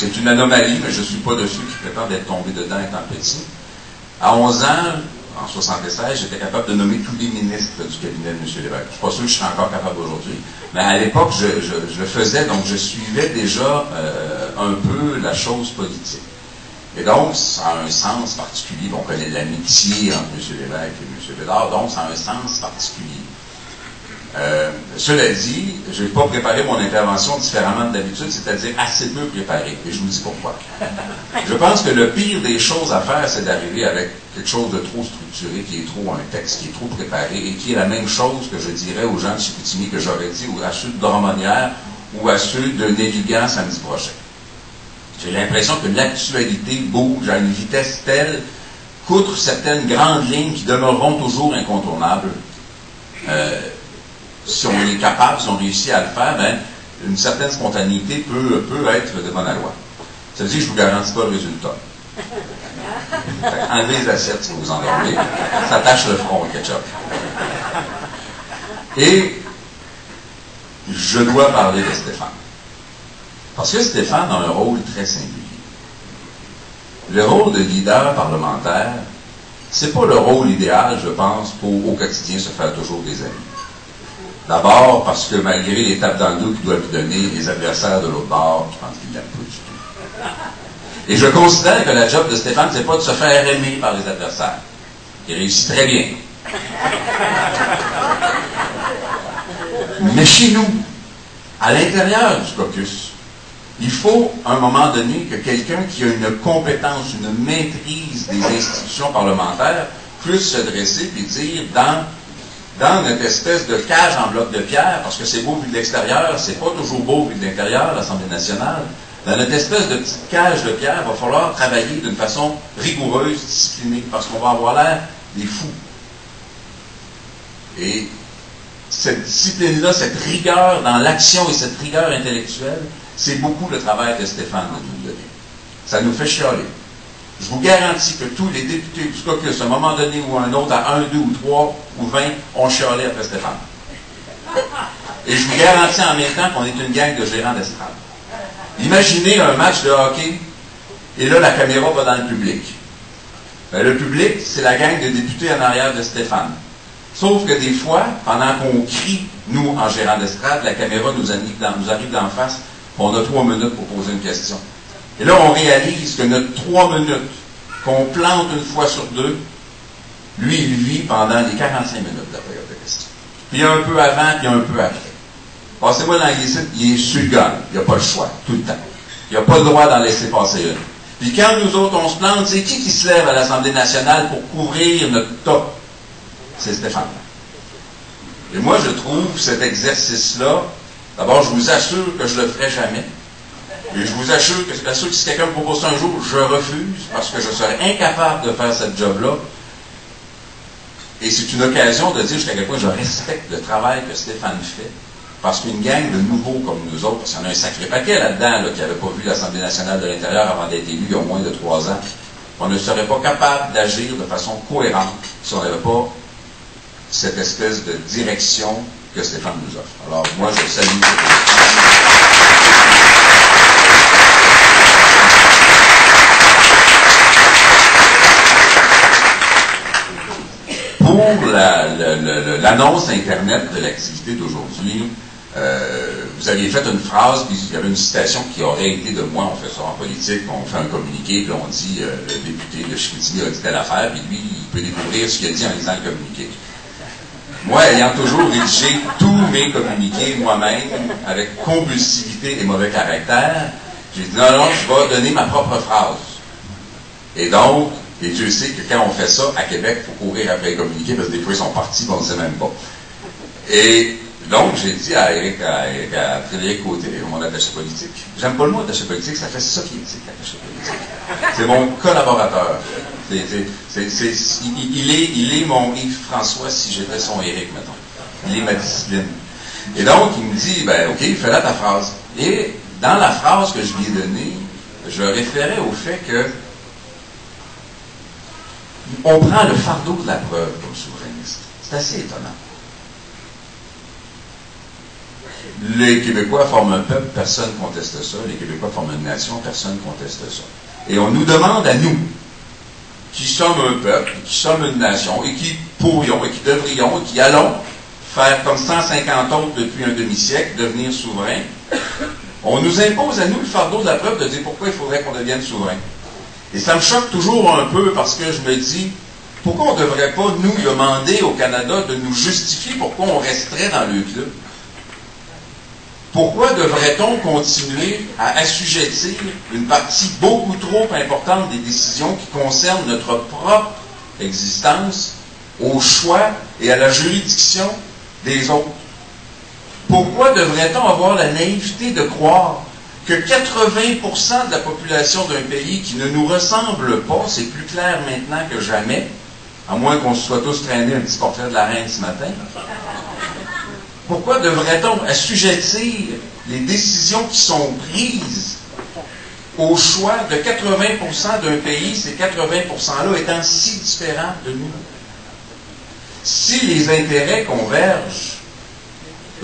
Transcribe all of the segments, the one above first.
C'est une anomalie, mais je ne suis pas de ceux qui prétendent être tombés dedans étant petit. À 11 ans, en 76, j'étais capable de nommer tous les ministres du cabinet de M. Lévesque. Je ne suis pas sûr que je serais encore capable aujourd'hui. Mais à l'époque, je le faisais, donc je suivais déjà un peu la chose politique. Et donc, ça a un sens particulier. On connaît l'amitié entre M. Lévesque et M. Bédard, donc ça a un sens particulier. Cela dit, je n'ai pas préparé mon intervention différemment de d'habitude, c'est-à-dire assez peu préparé. Et je vous dis pourquoi. Je pense que le pire des choses à faire, c'est d'arriver avec quelque chose de trop structuré, qui est trop un texte, qui est trop préparé, et qui est la même chose que je dirais aux gens de Chicoutimi que j'aurais dit à ceux de Drummondnières ou à ceux de Néligand samedi prochain. J'ai l'impression que l'actualité bouge à une vitesse telle qu'outre certaines grandes lignes qui demeureront toujours incontournables, si on est capable, si on réussit à le faire, ben, une certaine spontanéité peut être de bonne loi. Ça veut dire que je ne vous garantis pas le résultat. Enlevez les assiettes si vous vous endormez. Ça tâche le front au ketchup. Et je dois parler de Stéphane. Parce que Stéphane a un rôle très singulier. Le rôle de leader parlementaire, c'est pas le rôle idéal, je pense, pour au quotidien se faire toujours des amis. D'abord, parce que malgré les tapes dans le dos qu'il doit lui donner, les adversaires de l'autre bord, je pense qu'il ne l'aiment pas du tout. Et je considère que la job de Stéphane, c'est pas de se faire aimer par les adversaires. Il réussit très bien. Mais chez nous, à l'intérieur du caucus, il faut, à un moment donné, que quelqu'un qui a une compétence, une maîtrise des institutions parlementaires puisse se dresser et dire dans notre espèce de cage en bloc de pierre, parce que c'est beau vu de l'extérieur, c'est pas toujours beau vu de l'intérieur, l'Assemblée nationale, dans notre espèce de petite cage de pierre, il va falloir travailler d'une façon rigoureuse, disciplinée, parce qu'on va avoir l'air des fous. Et cette discipline-là, cette rigueur dans l'action et cette rigueur intellectuelle, c'est beaucoup le travail de Stéphane de nous donner. Ça nous fait chialer. Je vous garantis que tous les députés du caucus, à un moment donné ou un autre, à 1, 2 ou 3 ou 20, ont chialé après Stéphane. Et je vous garantis en même temps qu'on est une gang de gérants d'estrade. Imaginez un match de hockey, et là, la caméra va dans le public. Ben, le public, c'est la gang de députés en arrière de Stéphane. Sauf que des fois, pendant qu'on crie, nous, en gérant d'estrade, la caméra nous arrive d'en face, on a 3 minutes pour poser une question. Et là, on réalise que notre 3 minutes, qu'on plante une fois sur 2, lui, il vit pendant les 45 minutes de la période de questions. Puis un peu avant, puis un peu après. Passez-moi l'anglicisme, il est sur le gun. Il n'a pas le choix, tout le temps. Il n'a pas le droit d'en laisser passer une. Puis quand nous autres, on se plante, c'est qui se lève à l'Assemblée nationale pour couvrir notre top? C'est Stéphane. Et moi, je trouve cet exercice-là, d'abord, je vous assure que je ne le ferai jamais. Et je vous assure que si quelqu'un me propose ça un jour, je refuse, parce que je serais incapable de faire cette job-là. Et c'est une occasion de dire jusqu'à quel point je respecte le travail que Stéphane fait. Parce qu'une gang de nouveaux comme nous autres, parce qu'il y en a un sacré paquet là-dedans, qui n'avait pas vu l'Assemblée nationale de l'Intérieur avant d'être élu il y a moins de 3 ans, on ne serait pas capable d'agir de façon cohérente si on n'avait pas cette espèce de direction que Stéphane nous offre. Alors, moi, je salue. Pour l'annonce Internet de l'activité d'aujourd'hui, vous aviez fait une phrase, puis il y avait une citation qui aurait été de moi, on fait ça en politique, on fait un communiqué, puis on dit, le député de Chicoutimi a dit telle affaire, puis lui, il peut découvrir ce qu'il a dit en lisant le communiqué. Moi, ayant toujours rédigé tous mes communiqués moi-même, avec compulsivité et mauvais caractère, j'ai dit non, je vais donner ma propre phrase. Et donc, et Dieu sait que quand on fait ça, à Québec, il faut courir après les communiqués, parce que des fois, ils sont partis, on ne sait même pas. Et donc, j'ai dit à Frédéric Côté, mon attaché politique, j'aime pas le mot attaché politique, ça fait ça qui est attaché politique. C'est mon collaborateur. Il est mon Yves-François si j'étais son Éric, mettons. Il est ma discipline. Et donc, il me dit, ben, OK, fais-la ta phrase. Et dans la phrase que je lui ai donnée, je référais au fait que on prend le fardeau de la preuve comme souverainiste. C'est assez étonnant. Les Québécois forment un peuple, personne ne conteste ça. Les Québécois forment une nation, personne ne conteste ça. Et on nous demande à nous, qui sommes un peuple, qui sommes une nation, et qui pourrions, et qui devrions, et qui allons faire comme 150 autres depuis un demi-siècle, devenir souverains, on nous impose à nous le fardeau de la preuve de dire pourquoi il faudrait qu'on devienne souverain. Et ça me choque toujours un peu parce que je me dis, pourquoi on ne devrait pas nous demander au Canada de nous justifier pourquoi on resterait dans le club? Pourquoi devrait-on continuer à assujettir une partie beaucoup trop importante des décisions qui concernent notre propre existence au choix et à la juridiction des autres? Pourquoi devrait-on avoir la naïveté de croire que 80% de la population d'un pays qui ne nous ressemble pas, c'est plus clair maintenant que jamais, à moins qu'on se soit tous traînés un petit portrait de la reine ce matin, pourquoi devrait-on assujettir les décisions qui sont prises au choix de 80% d'un pays, ces 80%-là étant si différents de nous? Si les intérêts convergent,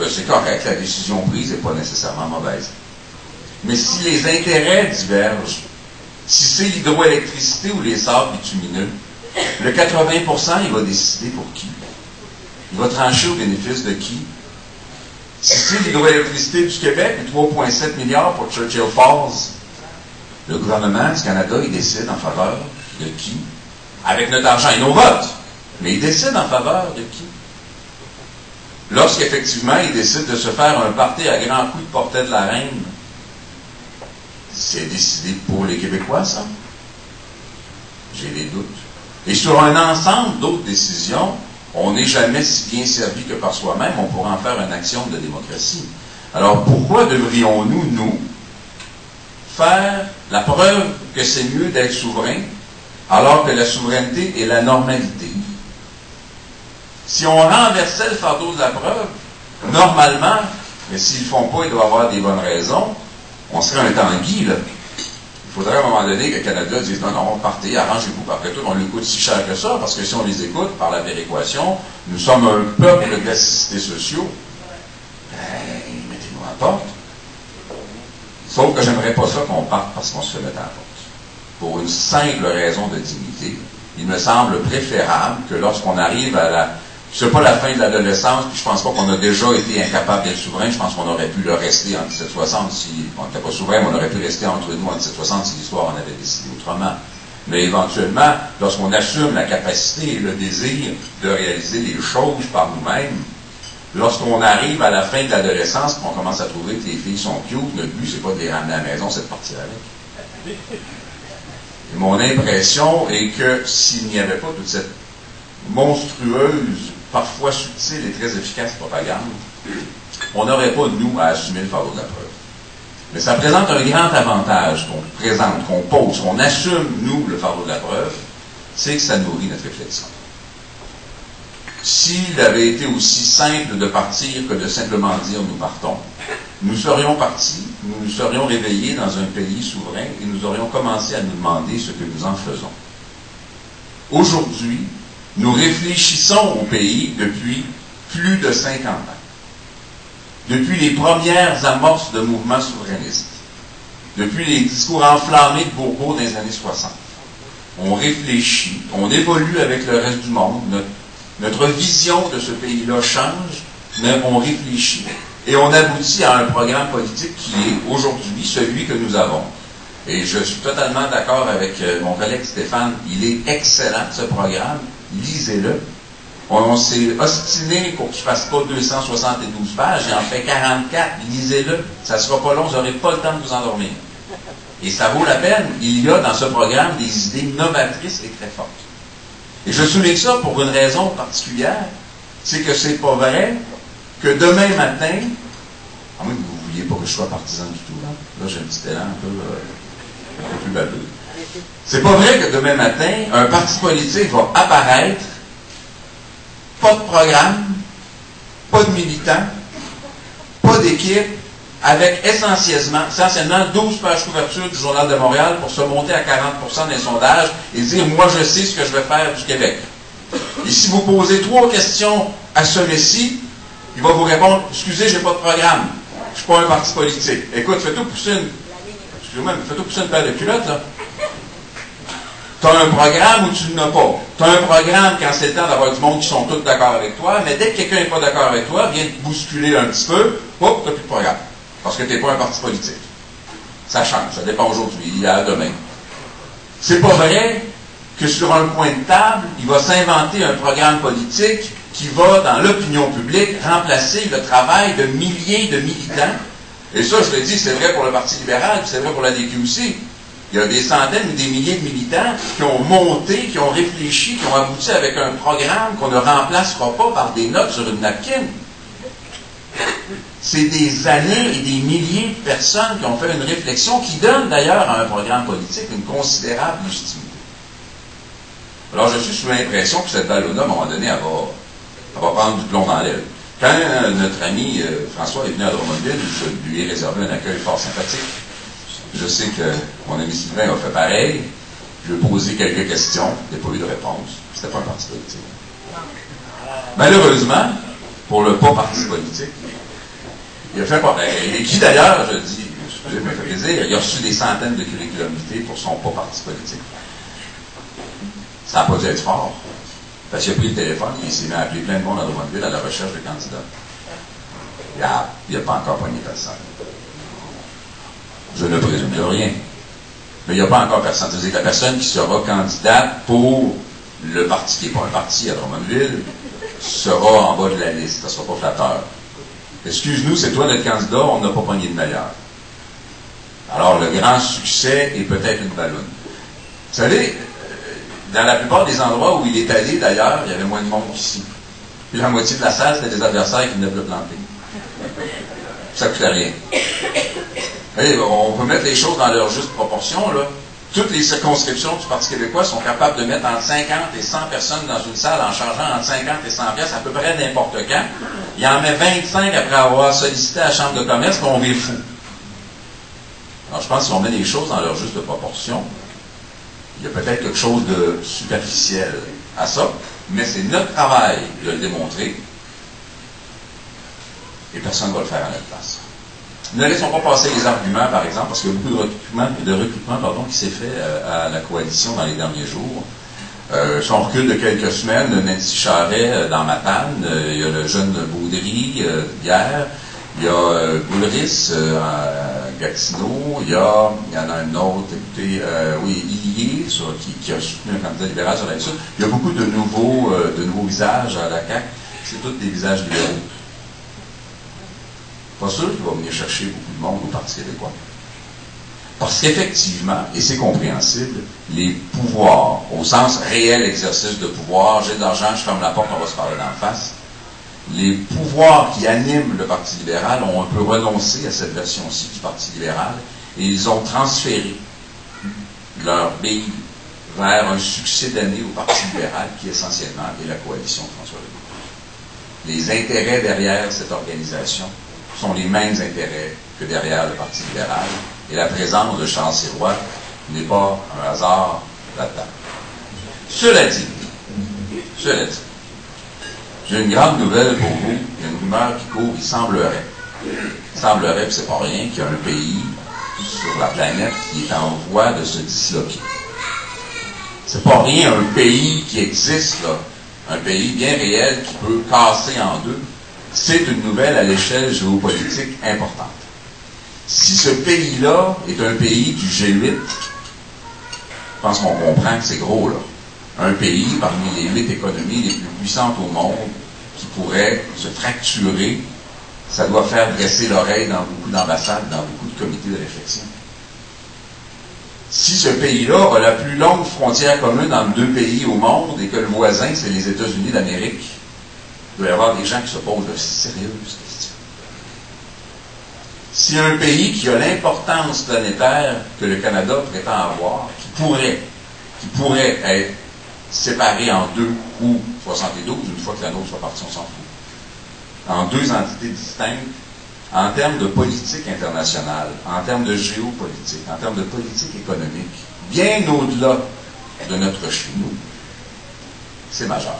c'est correct, la décision prise n'est pas nécessairement mauvaise. Mais si les intérêts divergent, si c'est l'hydroélectricité ou les sables bitumineux, le 80%, il va décider pour qui? Il va trancher au bénéfice de qui? Si c'est l'hydroélectricité du Québec, et 3,7 milliards pour Churchill Falls, le gouvernement du Canada, il décide en faveur de qui? Avec notre argent et nos votes. Mais il décide en faveur de qui? Lorsqu'effectivement, il décide de se faire un party à grands coups de portée de la reine, c'est décidé pour les Québécois, ça? J'ai des doutes. Et sur un ensemble d'autres décisions, on n'est jamais si bien servi que par soi-même, on pourra en faire une action de démocratie. Alors pourquoi devrions-nous, nous, faire la preuve que c'est mieux d'être souverain, alors que la souveraineté est la normalité? Si on renversait le fardeau de la preuve, normalement, mais s'ils ne le font pas, il doit y avoir des bonnes raisons, on serait un Tanguy, là. Il faudrait à un moment donné que le Canada dise non, non, partez, arrangez-vous. Après tout, on lui coûte si cher que ça, parce que si on les écoute par la péréquation, nous sommes un peuple d'assistés sociaux. Ben, mettez-nous à la porte. Sauf que j'aimerais pas ça qu'on parte parce qu'on se fait mettre à la porte. Pour une simple raison de dignité, il me semble préférable que lorsqu'on arrive à la... C'est pas la fin de l'adolescence, puis je pense pas qu'on a déjà été incapable d'être souverain. Je pense qu'on aurait pu le rester en 1760 si on n'était pas souverain, mais on aurait pu rester entre nous en 1760 si l'histoire en avait décidé autrement. Mais éventuellement, lorsqu'on assume la capacité et le désir de réaliser les choses par nous-mêmes, lorsqu'on arrive à la fin de l'adolescence, qu'on commence à trouver que les filles sont cute, notre but, c'est pas de les ramener à la maison, c'est de partir avec. Et mon impression est que s'il n'y avait pas toute cette monstrueuse, parfois subtile et très efficace propagande, on n'aurait pas, nous, à assumer le fardeau de la preuve. Mais ça présente un grand avantage qu'on présente, qu'on pose, qu'on assume, nous, le fardeau de la preuve, c'est que ça nourrit notre réflexion. S'il avait été aussi simple de partir que de simplement dire « nous partons », nous serions partis, nous nous serions réveillés dans un pays souverain et nous aurions commencé à nous demander ce que nous en faisons. Aujourd'hui, nous réfléchissons au pays depuis plus de 50 ans. Depuis les premières amorces de mouvements souverainistes, depuis les discours enflammés de Bourgault dans les années 60. On réfléchit, on évolue avec le reste du monde, notre vision de ce pays-là change, mais on réfléchit. Et on aboutit à un programme politique qui est aujourd'hui celui que nous avons. Et je suis totalement d'accord avec mon collègue Stéphane, il est excellent ce programme, lisez-le. On s'est ostiné pour qu'il ne fasse pas 272 pages, il en fait 44, lisez-le. Ça ne sera pas long, vous n'aurez pas le temps de vous endormir. Et ça vaut la peine, il y a dans ce programme des idées novatrices et très fortes. Et je souligne ça pour une raison particulière, c'est que c'est pas vrai que demain matin, à moins que vous ne vouliez pas que je sois partisan du tout, là j'ai un petit élan un peu plus baveux. C'est pas vrai que demain matin, un parti politique va apparaître, pas de programme, pas de militants, pas d'équipe, avec essentiellement 12 pages couverture du Journal de Montréal pour se monter à 40% des sondages et dire « moi je sais ce que je vais faire du Québec ». Et si vous posez 3 questions à ce récit, il va vous répondre, excusez, j'ai pas de programme. Je suis pas un parti politique. Écoute, fais-toi pousser une paire de culottes, là. Tu as un programme ou tu n'en as pas. Tu as un programme quand c'est le temps d'avoir du monde qui sont tous d'accord avec toi, mais dès que quelqu'un n'est pas d'accord avec toi, vient te bousculer un petit peu, hop, tu n'as plus de programme. Parce que tu n'es pas un parti politique. Ça change, ça dépend aujourd'hui, hier, demain. C'est pas vrai que sur un coin de table, il va s'inventer un programme politique qui va, dans l'opinion publique, remplacer le travail de milliers de militants. Et ça, je le dis, c'est vrai pour le Parti libéral, puis c'est vrai pour la DQ aussi. Il y a des centaines ou des milliers de militants qui ont monté, qui ont réfléchi, qui ont abouti avec un programme qu'on ne remplacera pas par des notes sur une napkin. C'est des années et des milliers de personnes qui ont fait une réflexion qui donne d'ailleurs à un programme politique une considérable légitimité. Alors je suis sous l'impression que cette ballonne, à un moment donné, elle va prendre du plomb dans l'aile. Quand notre ami François est venu à Drummondville, je lui ai réservé un accueil fort sympathique. Je sais que mon ami Sylvain a fait pareil. Je lui ai posé quelques questions. Il n'y a pas eu de réponse. C'était pas un parti politique. Malheureusement, pour le pas parti politique, il a fait pas. Et qui d'ailleurs, je dis, excusez, me fait plaisir, il a reçu des centaines de curriculum vitae pour son pas parti politique. Ça n'a pas dû être fort. Parce qu'il a pris le téléphone et il s'est mis à appeler plein de monde à Drummondville à la recherche de candidats. Il n'a pas encore pogné personne. Je ne présume de rien. Mais il n'y a pas encore personne. C'est-à-dire que la personne qui sera candidate pour le parti qui n'est pas un parti à Drummondville sera en bas de la liste. Ça ne sera pas flatteur. Excuse-nous, c'est toi notre candidat, on n'a pas pogné de meilleur. Alors, le grand succès est peut-être une ballonne. Vous savez, dans la plupart des endroits où il est allé, d'ailleurs, il y avait moins de monde qu'ici. Puis la moitié de la salle, c'était des adversaires qui venaient de le planter. Ça ne coûtait rien. Allez, on peut mettre les choses dans leur juste proportion, là. Toutes les circonscriptions du Parti québécois sont capables de mettre entre 50 et 100 personnes dans une salle en chargeant entre 50 et 100 pièces à peu près n'importe quand. Il en met 25 après avoir sollicité à la Chambre de commerce, puis on vire fou. Alors, je pense que si on met les choses dans leur juste proportion, il y a peut-être quelque chose de superficiel à ça, mais c'est notre travail de le démontrer, et personne ne va le faire à notre place. Ne laissons pas passer les arguments, par exemple, parce qu'il y a beaucoup de recrutement qui s'est fait à la coalition dans les derniers jours. Si on recule de quelques semaines, Nancy Charret dans Matane, il y a le jeune Baudry hier, il y a Boulris à Gatineau, il y en a un autre, écoutez, Illier, qui a soutenu un candidat libéral sur la Rive-Sud. Il y a beaucoup de nouveaux visages à la CAQ. C'est tous des visages libéraux. Pas sûr qu'il va venir chercher beaucoup de monde au Parti québécois. Parce qu'effectivement, et c'est compréhensible, les pouvoirs, au sens réel exercice de pouvoir, j'ai de l'argent, je ferme la porte, on va se parler d'en face, les pouvoirs qui animent le Parti libéral ont un peu renoncé à cette version-ci du Parti libéral et ils ont transféré leur bille vers un succès d'année au Parti libéral qui essentiellement est la coalition de François Legault. Les intérêts derrière cette organisation sont les mêmes intérêts que derrière le Parti libéral et la présence de Charles Sirois n'est pas un hasard là-dedans. Cela dit, j'ai une grande nouvelle pour vous. Il y a une rumeur qui court, il semblerait, puis c'est pas rien, qu'il y a un pays sur la planète qui est en voie de se disloquer. C'est pas rien, un pays qui existe, là, un pays bien réel qui peut casser en deux. C'est une nouvelle à l'échelle géopolitique importante. Si ce pays-là est un pays du G8, je pense qu'on comprend que c'est gros, là. Un pays parmi les 8 économies les plus puissantes au monde qui pourrait se fracturer, ça doit faire dresser l'oreille dans beaucoup d'ambassades, dans beaucoup de comités de réflexion. Si ce pays-là a la plus longue frontière commune entre 2 pays au monde et que le voisin, c'est les États-Unis d'Amérique, il doit y avoir des gens qui se posent de sérieuses questions. Si un pays qui a l'importance planétaire que le Canada prétend avoir, qui pourrait être séparé en 2 ou 72, une fois que la nôtre soit partie, on s'en fout, en 2 entités distinctes, en termes de politique internationale, en termes de géopolitique, en termes de politique économique, bien au-delà de notre chez nous, c'est majeur.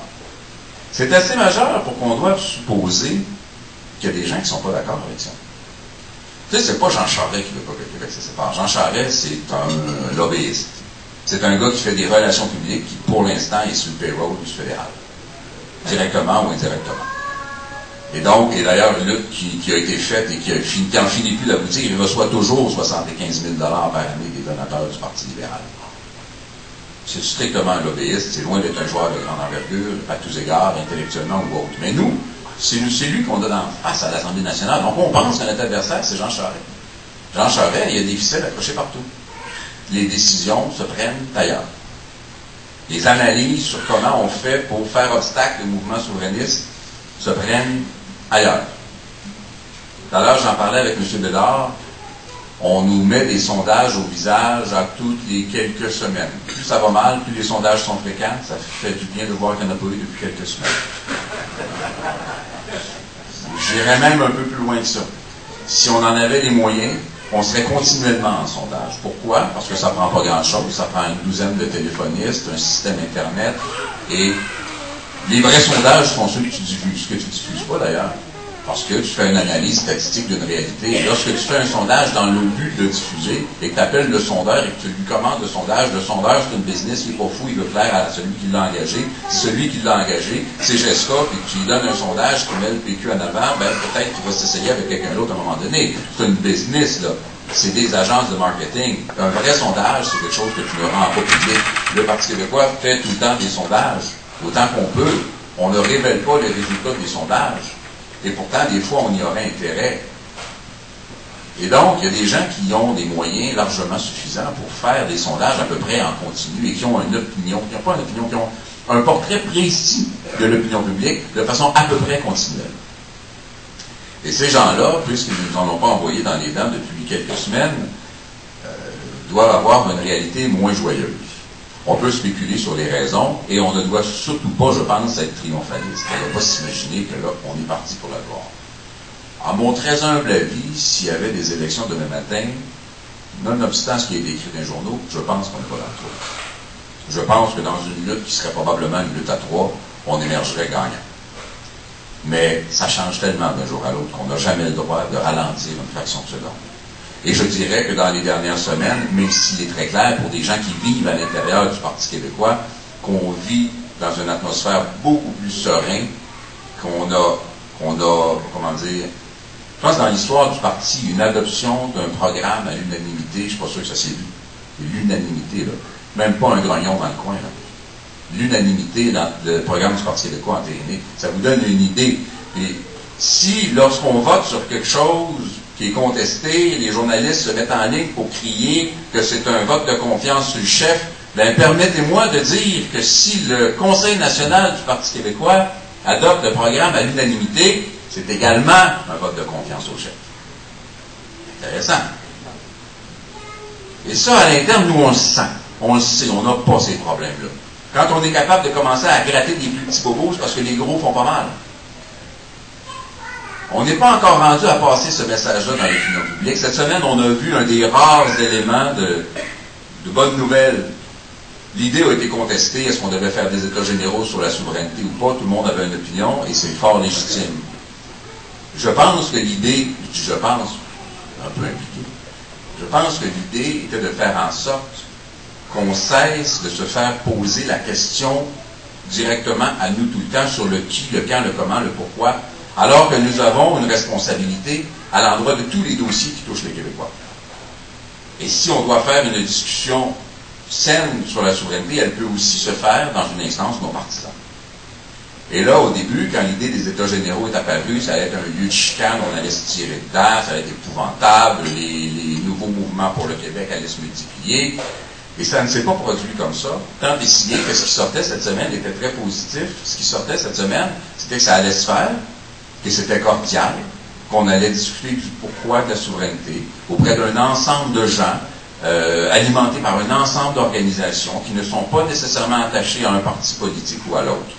C'est assez majeur pour qu'on doive supposer qu'il y a des gens qui ne sont pas d'accord avec ça. Tu sais, c'est pas Jean Charest qui veut pas que le Québec se sépare. Jean Charest, c'est un lobbyiste. C'est un gars qui fait des relations publiques qui, pour l'instant, est sur le payroll du fédéral. Directement ou indirectement. Et donc, et d'ailleurs, une lutte qui a été faite et qui en finit plus d'aboutir, il reçoit toujours 75 000 par année des donateurs du Parti libéral. C'est strictement un lobbyiste, c'est loin d'être un joueur de grande envergure, à tous égards, intellectuellement ou autre. Mais nous, c'est lui qu'on donne en face à l'Assemblée nationale. Donc on pense que notre adversaire, c'est Jean Charest. Jean Charest, il y a des ficelles accrochées partout. Les décisions se prennent ailleurs. Les analyses sur comment on fait pour faire obstacle au mouvement souverainiste se prennent ailleurs. Tout à l'heure, j'en parlais avec M. Bédard. On nous met des sondages au visage à toutes les quelques semaines. Plus ça va mal, plus les sondages sont fréquents. Ça fait du bien de voir qu'il n'y en a pas eu depuis quelques semaines. J'irais même un peu plus loin que ça. Si on en avait les moyens, on serait continuellement en sondage. Pourquoi? Parce que ça prend pas grand-chose. Ça prend une douzaine de téléphonistes, un système Internet, et les vrais sondages sont ceux que tu diffuses, que tu diffuses pas d'ailleurs. Parce que tu fais une analyse statistique d'une réalité. Et lorsque tu fais un sondage dans le but de diffuser, et que tu appelles le sondeur et que tu lui commandes le sondage c'est une business, il est pas fou, il veut plaire à celui qui l'a engagé. Celui qui l'a engagé, c'est Jessica, puis tu lui donnes un sondage qui met le PQ en avant, ben peut-être qu'il va s'essayer avec quelqu'un d'autre à un moment donné. C'est une business, là. C'est des agences de marketing. Un vrai sondage, c'est quelque chose que tu ne rends pas public. Le Parti québécois fait tout le temps des sondages, autant qu'on peut. On ne révèle pas les résultats des sondages. Et pourtant, des fois, on y aurait intérêt. Et donc, il y a des gens qui ont des moyens largement suffisants pour faire des sondages à peu près en continu et qui ont une opinion, qui n'ont pas une opinion, qui ont un portrait précis de l'opinion publique de façon à peu près continuelle. Et ces gens-là, puisqu'ils ne nous en ont pas envoyé dans les dents depuis quelques semaines, doivent avoir une réalité moins joyeuse. On peut spéculer sur les raisons, et on ne doit surtout pas, je pense, être triomphaliste. On ne doit pas s'imaginer que là, on est parti pour la gloire. À mon très humble avis, s'il y avait des élections demain matin, nonobstant ce qui est écrit dans les journaux, je pense qu'on n'est pas dans le trou. Je pense que dans une lutte qui serait probablement une lutte à trois, on émergerait gagnant. Mais ça change tellement d'un jour à l'autre qu'on n'a jamais le droit de ralentir une fraction de seconde. Et je dirais que dans les dernières semaines, même s'il est très clair pour des gens qui vivent à l'intérieur du Parti québécois, qu'on vit dans une atmosphère beaucoup plus sereine, qu'on a, comment dire, je pense dans l'histoire du parti, une adoption d'un programme à l'unanimité, je ne suis pas sûr que ça s'est vu. L'unanimité, là. Même pas un grognon dans le coin, là. L'unanimité dans le programme du Parti québécois entériné, ça vous donne une idée. Et si, lorsqu'on vote sur quelque chose qui est contesté, les journalistes se mettent en ligne pour crier que c'est un vote de confiance sur le chef, bien, permettez-moi de dire que si le Conseil national du Parti québécois adopte le programme à l'unanimité, c'est également un vote de confiance au chef. Intéressant. Et ça, à l'interne, nous, on le sent. On le sait, on n'a pas ces problèmes-là. Quand on est capable de commencer à gratter des plus petits bobos, c'est parce que les gros font pas mal. On n'est pas encore rendu à passer ce message-là dans l'opinion publique. Cette semaine, on a vu un des rares éléments de bonnes nouvelles. L'idée a été contestée, est-ce qu'on devait faire des États généraux sur la souveraineté ou pas? Tout le monde avait une opinion et c'est fort légitime. Je pense que l'idée, je pense, un peu impliqué, je pense que l'idée était de faire en sorte qu'on cesse de se faire poser la question directement à nous tout le temps sur le qui, le quand, le comment, le pourquoi, alors que nous avons une responsabilité à l'endroit de tous les dossiers qui touchent les Québécois. Et si on doit faire une discussion saine sur la souveraineté, elle peut aussi se faire dans une instance non partisane. Et là, au début, quand l'idée des États généraux est apparue, ça allait être un lieu de chicane, on allait se tirer dedans, ça allait être épouvantable, les nouveaux mouvements pour le Québec allaient se multiplier, et ça ne s'est pas produit comme ça. Tant et si bien que ce qui sortait cette semaine était très positif. Ce qui sortait cette semaine, c'était que ça allait se faire, que c'était cordial, qu'on allait discuter du pourquoi de la souveraineté auprès d'un ensemble de gens, alimentés par un ensemble d'organisations qui ne sont pas nécessairement attachés à un parti politique ou à l'autre.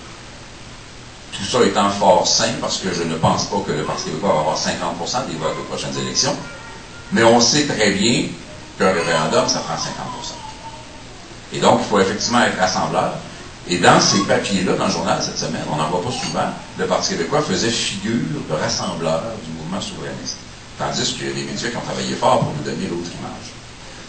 Tout ça étant fort sain, parce que je ne pense pas que le Parti québécois va avoir 50% des votes aux prochaines élections, mais on sait très bien qu'un référendum, ça prend 50%. Et donc, il faut effectivement être rassembleur. Et dans ces papiers-là, dans le journal cette semaine, on n'en voit pas souvent, le Parti québécois faisait figure de rassembleur du mouvement souverainiste. Tandis qu'il y a des médias qui ont travaillé fort pour nous donner l'autre image.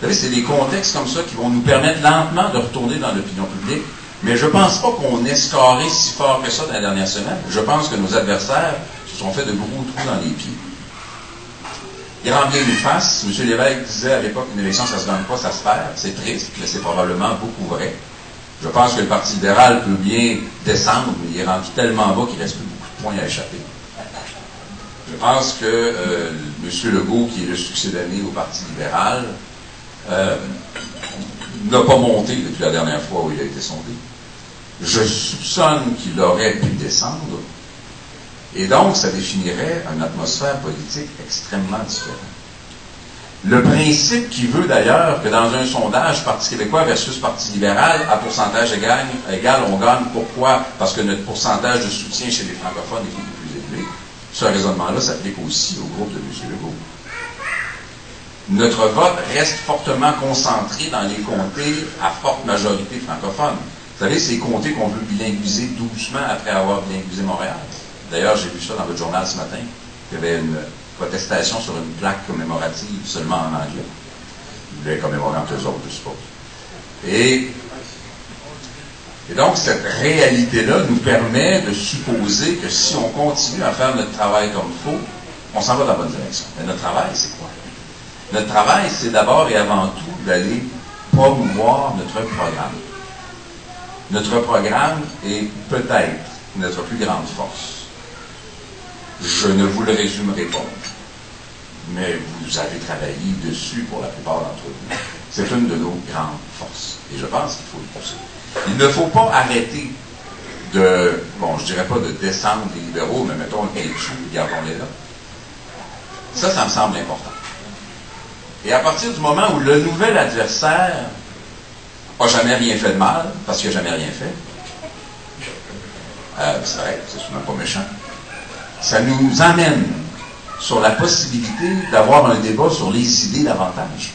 Vous savez, c'est des contextes comme ça qui vont nous permettre lentement de retourner dans l'opinion publique, mais je ne pense pas qu'on ait scoré si fort que ça dans la dernière semaine. Je pense que nos adversaires se sont fait de gros trous dans les pieds. Il rend bien une face. M. Lévesque disait à l'époque qu'une élection, ça ne se gagne pas, ça se perd. C'est triste, mais c'est probablement beaucoup vrai. Je pense que le Parti libéral peut bien descendre, mais il est rendu tellement bas qu'il reste plus beaucoup de points à échapper. Je pense que M. Legault, qui est le succédané au Parti libéral, n'a pas monté depuis la dernière fois où il a été sondé. Je soupçonne qu'il aurait pu descendre, et donc ça définirait une atmosphère politique extrêmement différente. Le principe qui veut d'ailleurs que dans un sondage Parti québécois versus Parti libéral, à pourcentage égal, on gagne. Pourquoi? Parce que notre pourcentage de soutien chez les francophones est beaucoup plus élevé. Ce raisonnement-là s'applique aussi au groupe de M. Legault. Notre vote reste fortement concentré dans les comtés à forte majorité francophone. Vous savez, ces comtés qu'on veut bilinguiser doucement après avoir bilinguisé Montréal. D'ailleurs, j'ai vu ça dans votre journal ce matin. Il y avait une protestation sur une plaque commémorative seulement en anglais. Ils voulaient commémorer entre eux autres, je suppose. Et donc, cette réalité-là nous permet de supposer que si on continue à faire notre travail comme il faut, on s'en va dans la bonne direction. Mais notre travail, c'est quoi? Notre travail, c'est d'abord et avant tout d'aller promouvoir notre programme. Notre programme est peut-être notre plus grande force. Je ne vous le résumerai pas, mais vous avez travaillé dessus pour la plupart d'entre vous. C'est une de nos grandes forces, et je pense qu'il faut le pousser. Il ne faut pas arrêter de, bon, je dirais pas de descendre les libéraux, mais mettons un caoutchouc et gardons-les là. Ça me semble important. Et à partir du moment où le nouvel adversaire n'a jamais rien fait de mal, parce qu'il n'a jamais rien fait, c'est vrai, c'est souvent pas méchant, ça nous amène sur la possibilité d'avoir un débat sur les idées davantage.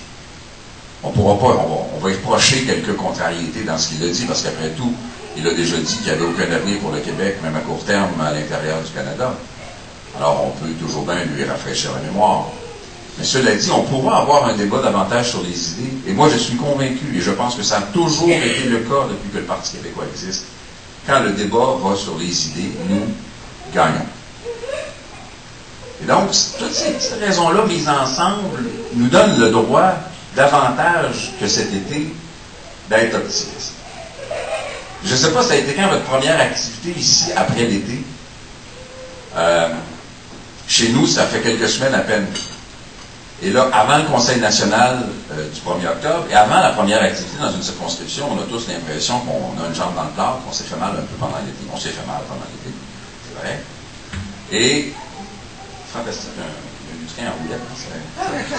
On pourra pas, on va reprocher quelques contrariétés dans ce qu'il a dit, parce qu'après tout, il a déjà dit qu'il n'y avait aucun avenir pour le Québec, même à court terme, à l'intérieur du Canada. Alors, on peut toujours bien lui rafraîchir la mémoire. Mais cela dit, on pourra avoir un débat davantage sur les idées. Et moi, je suis convaincu, et je pense que ça a toujours été le cas depuis que le Parti québécois existe. Quand le débat va sur les idées, nous gagnons. Et donc, toutes ces petites raisons-là mises ensemble nous donnent le droit davantage que cet été d'être optimiste. Je ne sais pas, ça a été quand votre première activité ici après l'été? Chez nous, ça fait quelques semaines à peine. Et là, avant le Conseil national du 1er octobre, et avant la première activité dans une circonscription, on a tous l'impression qu'on a une jambe dans le plâtre, qu'on s'est fait mal un peu pendant l'été. On s'est fait mal pendant l'été, c'est vrai. Et, fantastique, un train en roulette,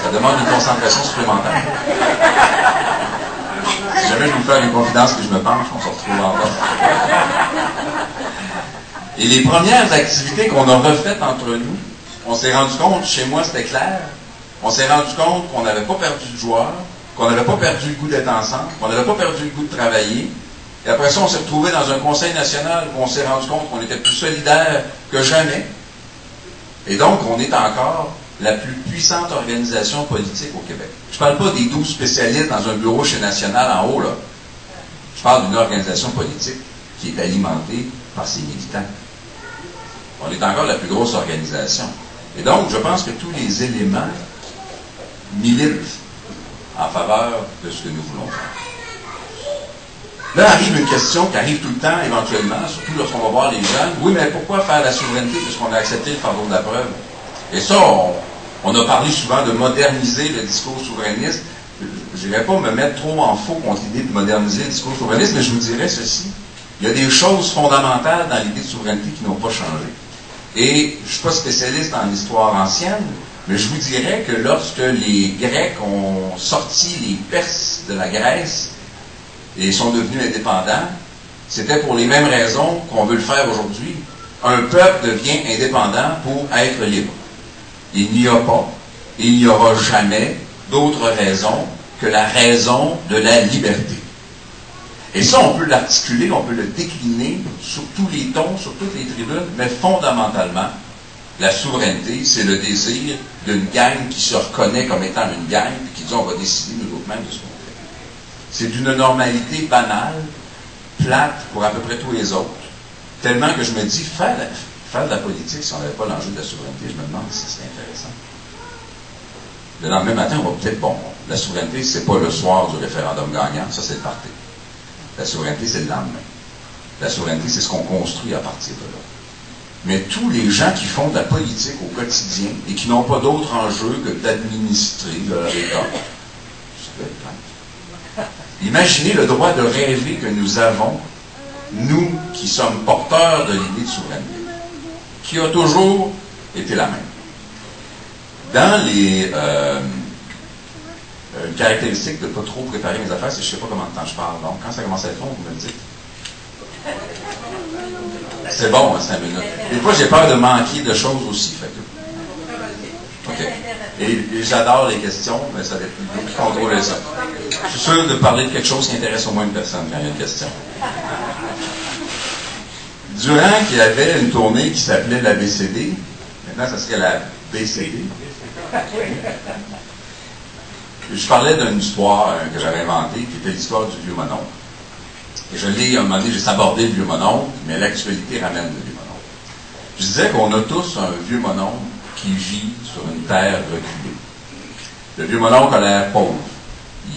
ça demande une concentration supplémentaire. Si jamais je vous fais une confidence que je me penche, on se retrouve en bas. Et les premières activités qu'on a refaites entre nous, on s'est rendu compte, chez moi c'était clair, on s'est rendu compte qu'on n'avait pas perdu de joie, qu'on n'avait pas perdu le goût d'être ensemble, qu'on n'avait pas perdu le goût de travailler. Et après ça, on s'est retrouvé dans un conseil national où on s'est rendu compte qu'on était plus solidaires que jamais. Et donc, on est encore la plus puissante organisation politique au Québec. Je ne parle pas des 12 spécialistes dans un bureau chez National en haut, là. Je parle d'une organisation politique qui est alimentée par ses militants. On est encore la plus grosse organisation. Et donc, je pense que tous les éléments militent en faveur de ce que nous voulons faire. Là arrive une question qui arrive tout le temps, éventuellement, surtout lorsqu'on va voir les jeunes. Oui, mais pourquoi faire la souveraineté puisqu'on a accepté le fardeau de la preuve? Et ça, on a parlé souvent de moderniser le discours souverainiste. Je n'irai pas me mettre trop en faux contre l'idée de moderniser le discours souverainiste, mais je vous dirais ceci. Il y a des choses fondamentales dans l'idée de souveraineté qui n'ont pas changé. Et je ne suis pas spécialiste en histoire ancienne, mais je vous dirais que lorsque les Grecs ont sorti les Perses de la Grèce et sont devenus indépendants, c'était pour les mêmes raisons qu'on veut le faire aujourd'hui. Un peuple devient indépendant pour être libre. Il n'y a pas, et il n'y aura jamais d'autre raison que la raison de la liberté. Et ça, on peut l'articuler, on peut le décliner sur tous les tons, sur toutes les tribunes, mais fondamentalement, la souveraineté, c'est le désir d'une gang qui se reconnaît comme étant une gang, puis qui dit on va décider nous autres mêmes de ce qu'on fait. C'est d'une normalité banale, plate pour à peu près tous les autres, tellement que je me dis, faire de la politique, si on n'avait pas l'enjeu de la souveraineté, je me demande si c'est intéressant. Le lendemain matin, on va peut-être, bon, la souveraineté, c'est pas le soir du référendum gagnant, ça c'est le parti. La souveraineté, c'est le lendemain. La souveraineté, c'est ce qu'on construit à partir de là. Mais tous les gens qui font de la politique au quotidien et qui n'ont pas d'autre enjeu que d'administrer leur État, ça peut être plate. Imaginez le droit de rêver que nous avons, nous qui sommes porteurs de l'idée de souveraineté, qui a toujours été la même. Dans les caractéristiques de ne pas trop préparer mes affaires, je ne sais pas comment de temps je parle, donc quand ça commence à être long, vous me le dites. C'est bon, hein, 5 minutes. Des fois, j'ai peur de manquer de choses aussi. Fait que... OK. Et j'adore les questions, mais ça va être plus contrôler ça. Je suis sûr de parler de quelque chose qui intéresse au moins une personne quand il y a une question. Durant qu'il y avait une tournée qui s'appelait l'ABCD, maintenant ça serait la BCD. Je parlais d'une histoire que j'avais inventée, qui était l'histoire du vieux mononcle. Et je l'ai, à un moment donné, j'ai sabordé le vieux mononcle, mais l'actualité ramène le vieux mononcle. Je disais qu'on a tous un vieux mononcle qui vit sur une terre reculée. Le vieux mononcle a l'air pauvre.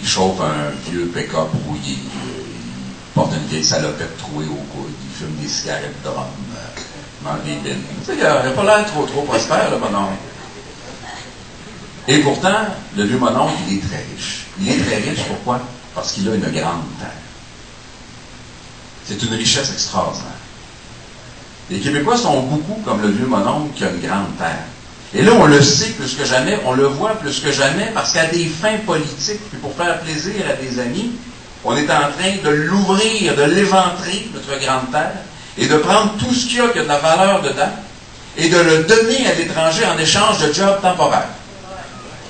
Il chauffe un vieux pick-up rouillé, il porte une vieille salopette trouée au coude, il fume des cigarettes de rhum, il mange des bines. Tu sais, il n'a pas l'air trop prospère, le mononcle. Et pourtant, le vieux mononcle, il est très riche. Il est très riche, pourquoi? Parce qu'il a une grande terre. C'est une richesse extraordinaire. Les Québécois sont beaucoup comme le vieux mononcle qui a une grande terre. Et là, on le sait plus que jamais, on le voit plus que jamais, parce qu'à des fins politiques, puis pour faire plaisir à des amis, on est en train de l'ouvrir, de l'éventrer, notre grande terre, et de prendre tout ce qu'il y a qui a de la valeur dedans, et de le donner à l'étranger en échange de jobs temporaires.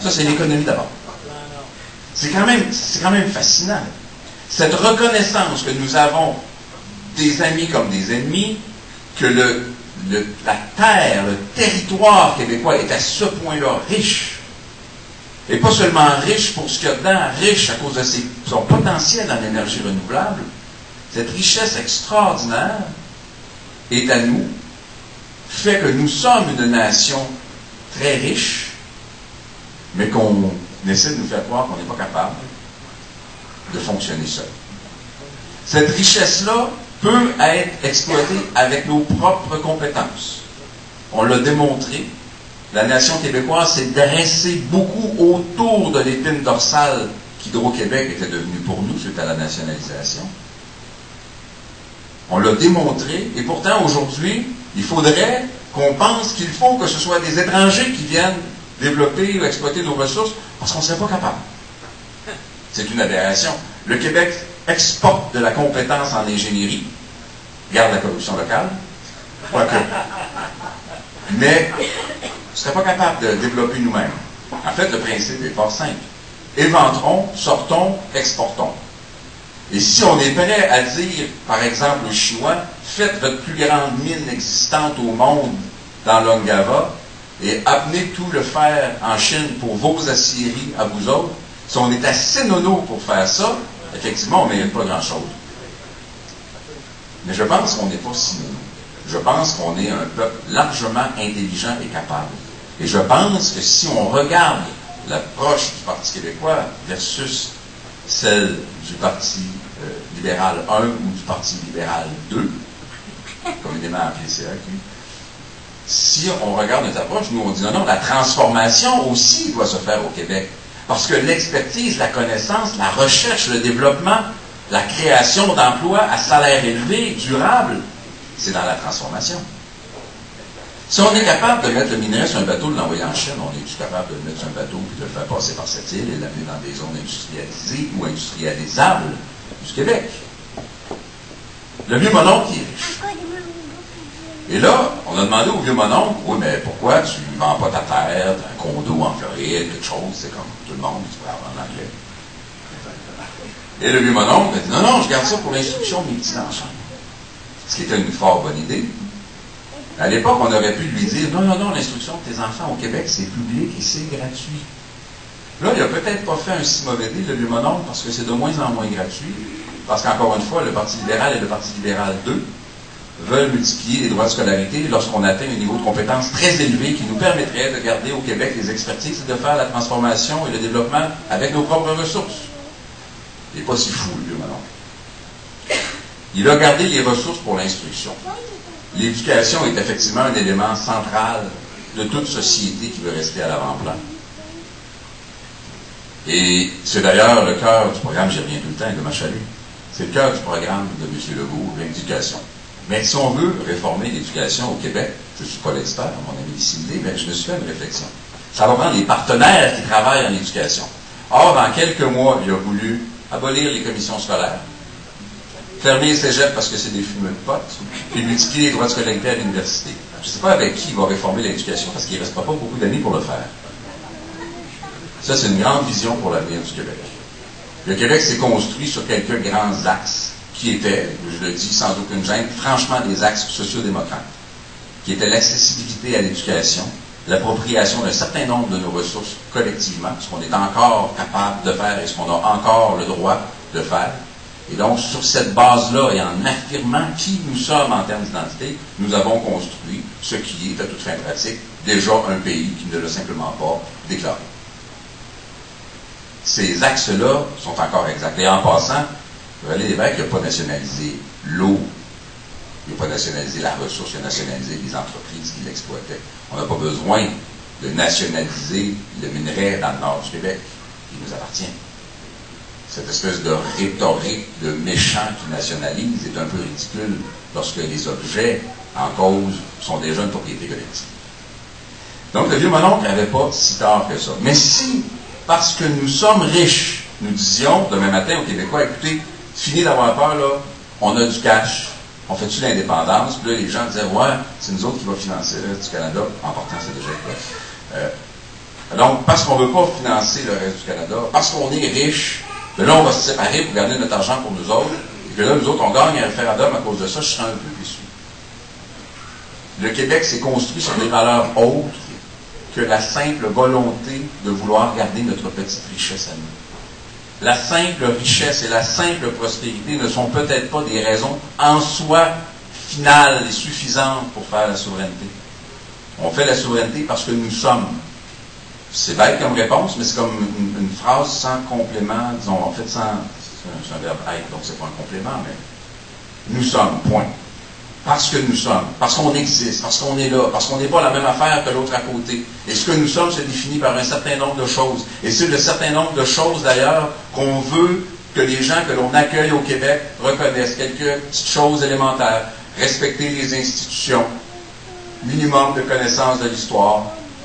Ça, c'est l'économie d'abord. C'est quand même fascinant. Cette reconnaissance que nous avons des amis comme des ennemis, que la terre, le territoire québécois est à ce point-là riche. Et pas seulement riche pour ce qu'il y a dedans, riche à cause de son potentiel en énergie renouvelable. Cette richesse extraordinaire est à nous, fait que nous sommes une nation très riche, mais qu'on essaie de nous faire croire qu'on n'est pas capable de fonctionner seul. Cette richesse-là peut être exploitée avec nos propres compétences. On l'a démontré. La nation québécoise s'est dressée beaucoup autour de l'épine dorsale qu'Hydro-Québec était devenue pour nous suite à la nationalisation. On l'a démontré, et pourtant aujourd'hui, il faudrait qu'on pense qu'il faut que ce soit des étrangers qui viennent développer ou exploiter nos ressources, parce qu'on ne serait pas capable. C'est une aberration. Le Québec exporte de la compétence en ingénierie, garde la corruption locale, quoique. Mais on ne serait pas capable de développer nous-mêmes. En fait, le principe est fort simple. Éventrons, sortons, exportons. Et si on est prêt à dire, par exemple, aux Chinois, faites votre plus grande mine existante au monde dans l'Ongava et amenez tout le fer en Chine pour vos aciéries à vous autres, si on est assez nono pour faire ça, effectivement, on ne mérite pas grand-chose. Mais je pense qu'on n'est pas si nono. Je pense qu'on est un peuple largement intelligent et capable. Et je pense que si on regarde l'approche du Parti québécois versus celle du Parti libéral 1 ou du Parti libéral 2, communément appelé CAQ, si on regarde notre approche, nous on dit non, la transformation aussi doit se faire au Québec. Parce que l'expertise, la connaissance, la recherche, le développement, la création d'emplois à salaire élevé, durable, c'est dans la transformation. Si on est capable de mettre le minerai sur un bateau et de l'envoyer en Chine, on est capable de le mettre sur un bateau et de le faire passer par cette île et de l'amener dans des zones industrialisées ou industrialisables du Québec. Le vieux mononcle qui est riche. Et là, on a demandé au vieux mononcle, oui, mais pourquoi tu ne vends pas ta terre, un condo en Floride, quelque chose, c'est comme tout le monde, tu parles en anglais. Et le vieux mononcle a dit, non, non, je garde ça pour l'instruction de mes petits-enfants. Ce qui était une fort bonne idée. À l'époque, on aurait pu lui dire, non, non, non, l'instruction de tes enfants au Québec, c'est public et c'est gratuit. Là, il n'a peut-être pas fait un si mauvais deal, le vieux mononcle, parce que c'est de moins en moins gratuit. Parce qu'encore une fois, le Parti libéral et le Parti libéral 2 veulent multiplier les droits de scolarité lorsqu'on atteint un niveau de compétence très élevé qui nous permettrait de garder au Québec les expertises et de faire la transformation et le développement avec nos propres ressources. Il n'est pas si fou, le vieux mononcle. Il a gardé les ressources pour l'instruction. L'éducation est effectivement un élément central de toute société qui veut rester à l'avant-plan. Et c'est d'ailleurs le cœur du programme, j'y reviens tout le temps, de Machalu. C'est le cœur du programme de M. Legault, l'éducation. Mais si on veut réformer l'éducation au Québec, je ne suis pas l'expert, mon ami ici, mais je me suis fait une réflexion. Ça va prendre les partenaires qui travaillent en éducation. Or, dans quelques mois, il a voulu abolir les commissions scolaires, fermer les cégeps parce que c'est des fumeux de potes, puis multiplier les droits de scolarité à l'université. Je ne sais pas avec qui il va réformer l'éducation, parce qu'il ne restera pas beaucoup d'années pour le faire. Ça, c'est une grande vision pour l'avenir du Québec. Le Québec s'est construit sur quelques grands axes, qui étaient, je le dis sans aucune gêne, franchement des axes sociodémocrates, qui étaient l'accessibilité à l'éducation, l'appropriation d'un certain nombre de nos ressources collectivement, ce qu'on est encore capable de faire et ce qu'on a encore le droit de faire. Et donc, sur cette base-là, et en affirmant qui nous sommes en termes d'identité, nous avons construit ce qui est, à toute fin pratique, déjà un pays qui ne l'a simplement pas déclaré. Ces axes-là sont encore exacts. Et en passant, René Lévesque n'a pas nationalisé l'eau, il n'a pas nationalisé la ressource, il a nationalisé les entreprises qui l'exploitaient. On n'a pas besoin de nationaliser le minerai dans le nord du Québec. Il nous appartient. Cette espèce de rhétorique de méchant qui nationalise est un peu ridicule lorsque les objets en cause sont déjà une propriété collective. Donc le vieux mononcle n'avait pas si tard que ça. Mais si, parce que nous sommes riches, nous disions demain matin aux Québécois, écoutez, fini d'avoir peur, là, on a du cash, on fait-tu l'indépendance? Puis là, les gens disaient, ouais, c'est nous autres qui va financer le reste du Canada. En partant, c'est déjà le cas. Donc, parce qu'on ne veut pas financer le reste du Canada, parce qu'on est riche, de là, on va se séparer pour garder notre argent pour nous autres, et que là, nous autres, on gagne un référendum à cause de ça, je serais un peu déçu. Le Québec s'est construit sur des valeurs autres que la simple volonté de vouloir garder notre petite richesse à nous. La simple richesse et la simple prospérité ne sont peut-être pas des raisons en soi finales et suffisantes pour faire la souveraineté. On fait la souveraineté parce que nous sommes. C'est bête comme réponse, mais c'est comme une phrase sans complément, disons, en fait, c'est un verbe être, donc c'est pas un complément, mais nous sommes, point. Parce que nous sommes, parce qu'on existe, parce qu'on est là, parce qu'on n'est pas la même affaire que l'autre à côté. Et ce que nous sommes se définit par un certain nombre de choses. Et c'est le certain nombre de choses, d'ailleurs, qu'on veut que les gens que l'on accueille au Québec reconnaissent. Quelques petites choses élémentaires. Respecter les institutions, minimum de connaissance de l'histoire,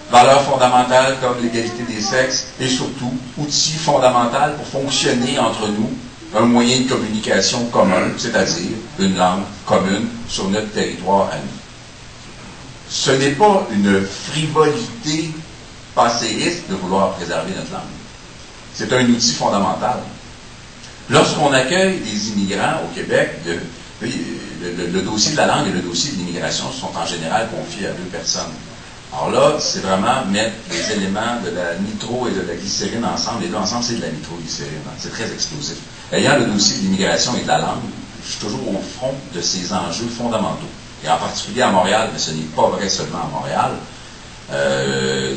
valeurs fondamentales comme l'égalité des sexes, et surtout, outils fondamentaux pour fonctionner entre nous, un moyen de communication commun, c'est-à-dire une langue commune sur notre territoire à nous. Ce n'est pas une frivolité passéiste de vouloir préserver notre langue. C'est un outil fondamental. Lorsqu'on accueille des immigrants au Québec, le dossier de la langue et le dossier de l'immigration sont en général confiés à deux personnes. Alors là, c'est vraiment mettre les éléments de la nitro et de la glycérine ensemble. Les deux ensemble, c'est de la nitroglycérine. C'est très explosif. Ayant le dossier de l'immigration et de la langue, je suis toujours au front de ces enjeux fondamentaux. Et en particulier à Montréal, mais ce n'est pas vrai seulement à Montréal.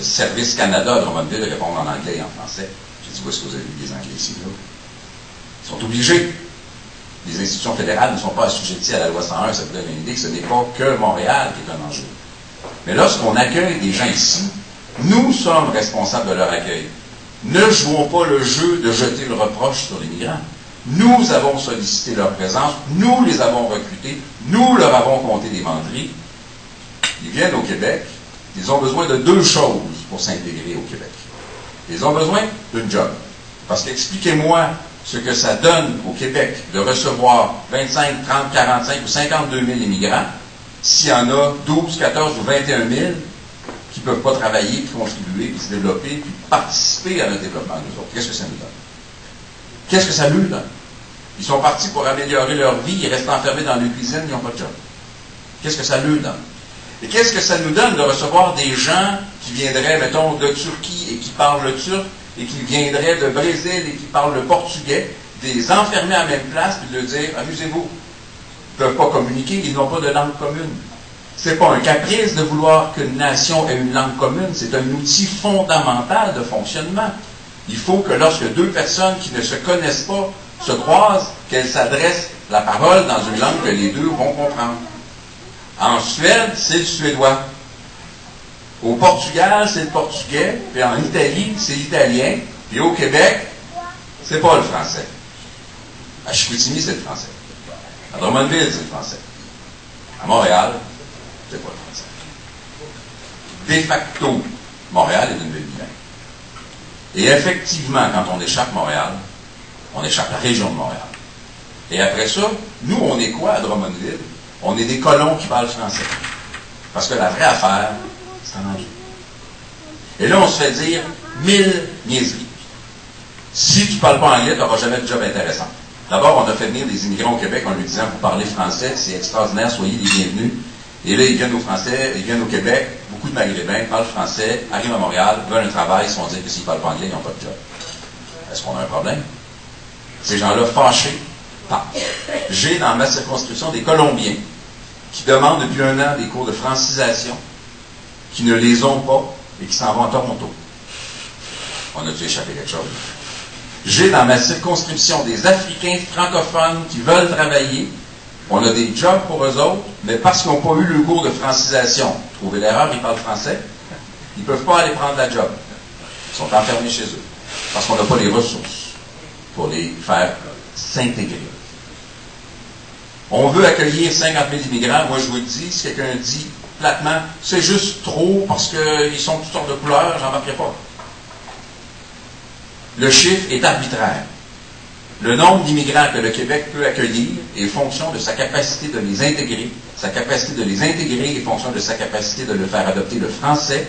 Service Canada à Drummondville répond en anglais et en français. J'ai dit, où est-ce que vous avez vu les Anglais ici, là? Ils sont obligés. Les institutions fédérales ne sont pas assujetties à la loi 101. Ça vous donne une idée que ce n'est pas que Montréal qui est un enjeu. Mais lorsqu'on accueille des gens ici, nous sommes responsables de leur accueil. Ne jouons pas le jeu de jeter le reproche sur les migrants. Nous avons sollicité leur présence, nous les avons recrutés, nous leur avons compté des banderies. Ils viennent au Québec, ils ont besoin de deux choses pour s'intégrer au Québec. Ils ont besoin d'un job. Parce qu'expliquez-moi ce que ça donne au Québec de recevoir 25, 30, 45 ou 52 000 immigrants s'il y en a 12, 14 ou 21 000 qui ne peuvent pas travailler, puis contribuer, puis se développer, puis participer à notre développement, nous autres. Qu'est-ce que ça nous donne? Qu'est-ce que ça nous donne? Ils sont partis pour améliorer leur vie, ils restent enfermés dans leur cuisine, ils n'ont pas de job. Qu'est-ce que ça leur donne? Et qu'est-ce que ça nous donne de recevoir des gens qui viendraient, mettons, de Turquie et qui parlent le turc, et qui viendraient de Brésil et qui parlent le portugais, de les enfermer à la même place, puis de leur dire, amusez-vous. Ils ne peuvent pas communiquer, ils n'ont pas de langue commune. Ce n'est pas un caprice de vouloir qu'une nation ait une langue commune, c'est un outil fondamental de fonctionnement. Il faut que lorsque deux personnes qui ne se connaissent pas se croisent, qu'elles s'adressent la parole dans une langue que les deux vont comprendre. En Suède, c'est le suédois. Au Portugal, c'est le portugais. Puis en Italie, c'est l'italien. Puis au Québec, c'est pas le français. À Chicoutimi, c'est le français. À Drummondville, c'est le français. À Montréal, c'est pas le français. De facto, Montréal est une ville bilingue. Et effectivement, quand on échappe Montréal, on échappe la région de Montréal. Et après ça, nous, on est quoi à Drummondville? On est des colons qui parlent français. Parce que la vraie affaire, c'est en anglais. Et là, on se fait dire 1000 niaiseries. Si tu ne parles pas anglais, tu n'auras jamais de job intéressant. D'abord, on a fait venir des immigrants au Québec en lui disant, vous parlez français, c'est extraordinaire, soyez les bienvenus. Et là, ils viennent au Français, ils viennent au Québec, beaucoup de Maghrébins parlent français, arrivent à Montréal, veulent un travail, ils se font dire que s'ils ne parlent pas anglais, ils n'ont pas de job. Est-ce qu'on a un problème? Ces gens-là fâchés partent. J'ai dans ma circonscription des Colombiens qui demandent depuis 1 an des cours de francisation, qui ne les ont pas et qui s'en vont à Toronto. On a dû échapper quelque chose. J'ai dans ma circonscription des Africains francophones qui veulent travailler. On a des jobs pour eux autres, mais parce qu'ils n'ont pas eu le cours de francisation, trouvez l'erreur, ils parlent français, ils ne peuvent pas aller prendre la job. Ils sont enfermés chez eux. Parce qu'on n'a pas les ressources pour les faire s'intégrer. On veut accueillir 50 000 immigrants. Moi, je vous le dis, si quelqu'un dit platement, c'est juste trop parce qu'ils sont toutes sortes de couleurs, j'en marquerai pas. Le chiffre est arbitraire. Le nombre d'immigrants que le Québec peut accueillir est fonction de sa capacité de les intégrer. Sa capacité de les intégrer est fonction de sa capacité de leur faire adopter le français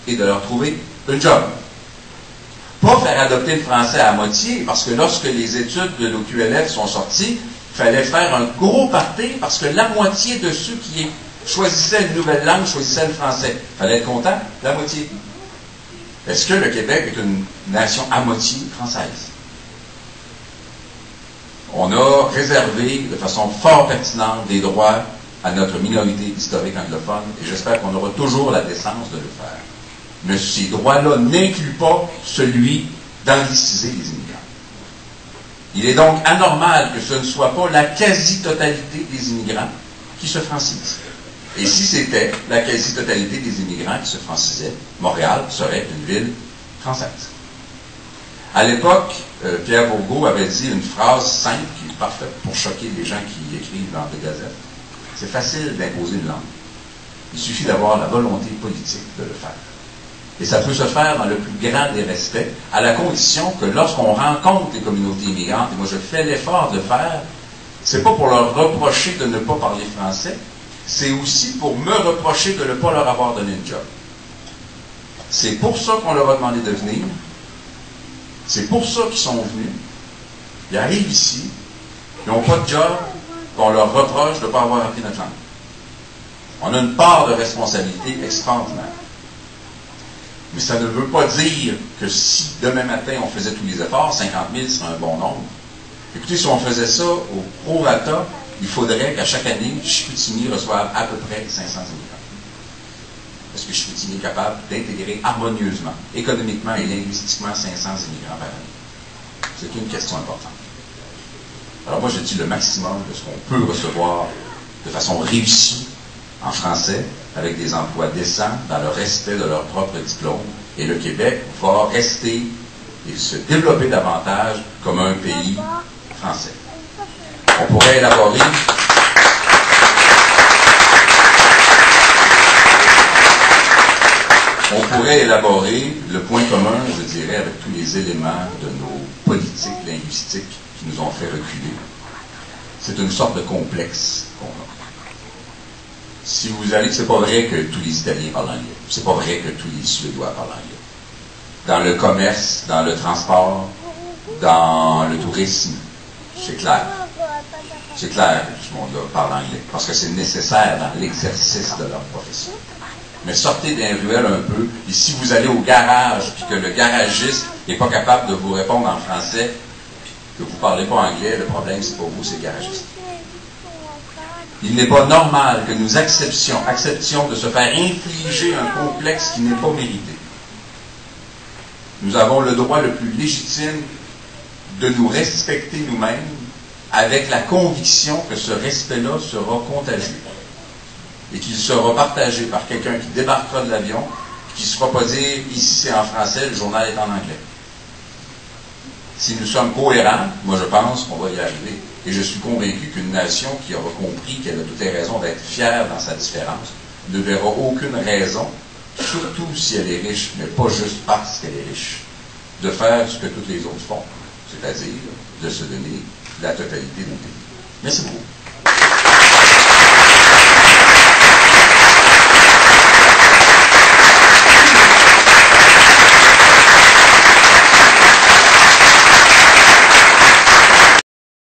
et de leur trouver un job. Pas faire adopter le français à moitié, parce que lorsque les études de l'OQLF sont sorties, il fallait faire un gros party parce que la moitié de ceux qui choisissaient une nouvelle langue choisissaient le français. Il fallait être content, la moitié. Est-ce que le Québec est une nation à moitié française? On a réservé de façon fort pertinente des droits à notre minorité historique anglophone et j'espère qu'on aura toujours la décence de le faire. Mais ces droits-là n'incluent pas celui d'angliciser les immigrants. Il est donc anormal que ce ne soit pas la quasi-totalité des immigrants qui se francisent. Et si c'était la quasi-totalité des immigrants qui se francisaient, Montréal serait une ville française. À l'époque, Pierre Bourgault avait dit une phrase simple qui est parfaite pour choquer les gens qui écrivent dans des gazettes. C'est facile d'imposer une langue. Il suffit d'avoir la volonté politique de le faire. Et ça peut se faire dans le plus grand des respects, à la condition que lorsqu'on rencontre les communautés immigrantes, et moi je fais l'effort de le faire, c'est pas pour leur reprocher de ne pas parler français, c'est aussi pour me reprocher de ne pas leur avoir donné une job. C'est pour ça qu'on leur a demandé de venir, c'est pour ça qu'ils sont venus, ils arrivent ici, ils n'ont pas de job, qu'on leur reproche de ne pas avoir appris notre langue. On a une part de responsabilité extraordinaire. Mais ça ne veut pas dire que si demain matin on faisait tous les efforts, 50 000 serait un bon nombre. Écoutez, si on faisait ça au prorata, il faudrait qu'à chaque année, Chicoutimi reçoive à peu près 500 immigrants. Parce que Chicoutimi est capable d'intégrer harmonieusement, économiquement et linguistiquement 500 immigrants par année. C'est une question importante. Alors moi, je dis le maximum de ce qu'on peut recevoir de façon réussie en français, avec des emplois décents, dans le respect de leur propre diplôme. Et le Québec va rester et se développer davantage comme un pays français. On pourrait élaborer le point commun, je dirais, avec tous les éléments de nos politiques linguistiques qui nous ont fait reculer. C'est une sorte de complexe qu'on a. Si vous allez, c'est pas vrai que tous les Italiens parlent anglais. C'est pas vrai que tous les Suédois parlent anglais. Dans le commerce, dans le transport, dans le tourisme, C'est clair. C'est clair que tout ce monde-là parle anglais, parce que c'est nécessaire dans l'exercice de leur profession. Mais sortez des ruelles un peu, et si vous allez au garage, puis que le garagiste n'est pas capable de vous répondre en français, que vous ne parlez pas anglais, le problème, c'est pas vous, c'est le garagiste. Il n'est pas normal que nous acceptions de se faire infliger un complexe qui n'est pas mérité. Nous avons le droit le plus légitime de nous respecter nous-mêmes avec la conviction que ce respect-là sera contagieux et qu'il sera partagé par quelqu'un qui débarquera de l'avion et qui ne se fera pas dire « ici c'est en français, le journal est en anglais ». Si nous sommes cohérents, moi je pense qu'on va y arriver. Et je suis convaincu qu'une nation qui aura compris qu'elle a toutes les raisons d'être fière dans sa différence ne verra aucune raison, surtout si elle est riche, mais pas juste parce qu'elle est riche, de faire ce que toutes les autres font, c'est-à-dire de se donner la totalité d'un pays. Merci beaucoup.